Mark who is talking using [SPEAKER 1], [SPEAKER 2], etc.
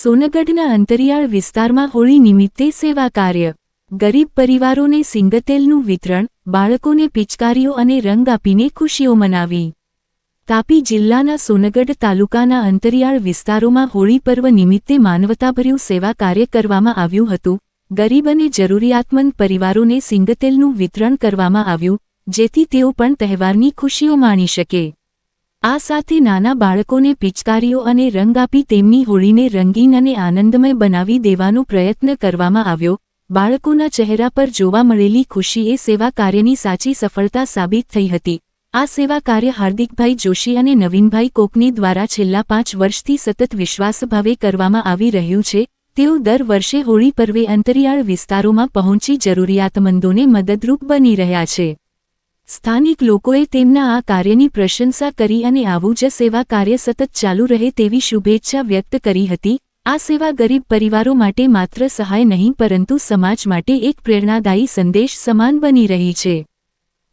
[SPEAKER 1] સોનગઢના અંતરિયાળ વિસ્તારમાં હોળી નિમિત્તે સેવા કાર્ય. ગરીબ પરિવારોને સિંગતેલનું વિતરણ, બાળકોને પિચકારીઓ અને રંગ આપીને ખુશીઓ મનાવી. તાપી જિલ્લાના સોનગઢ તાલુકાના અંતરિયાળ વિસ્તારોમાં હોળી પર્વ નિમિત્તે માનવતાભર્યું સેવા કાર્ય કરવામાં આવ્યું હતું. ગરીબ અને જરૂરિયાતમંદ પરિવારોને સિંગતેલનું વિતરણ કરવામાં આવ્યું, જેથી તેઓ પણ તહેવારની ખુશીઓ માણી શકે. આ સાથે નાના બાળકોને પિચકારીઓ અને રંગ આપી તેમની હોળીને રંગીન અને આનંદમય બનાવી દેવાનો પ્રયત્ન કરવામાં આવ્યો. બાળકોના ચહેરા પર જોવા મળેલી ખુશી એ સેવા કાર્યની સાચી સફળતા સાબિત થઈ હતી. આ સેવા કાર્ય હાર્દિકભાઈ જોશી અને નવીનભાઈ કોકની દ્વારા છેલ્લા 5 વર્ષથી સતત વિશ્વાસભાવે કરવામાં આવી રહ્યું છે. તેઓ દર વર્ષે હોળી પર્વે અંતરિયાળ વિસ્તારોમાં પહોંચી જરૂરિયાતમંદોને મદદરૂપ બની રહ્યા છે. સ્થાનિક લોકોએ તેમના આ કાર્યની પ્રશંસા કરી અને આવું જ સેવા કાર્ય સતત ચાલુ રહે તેવી શુભેચ્છા વ્યક્ત કરી હતી. આ સેવા ગરીબ પરિવારો માટે માત્ર સહાય નહીં પરંતુ સમાજ માટે એક પ્રેરણાદાયી સંદેશ સમાન બની રહી છે.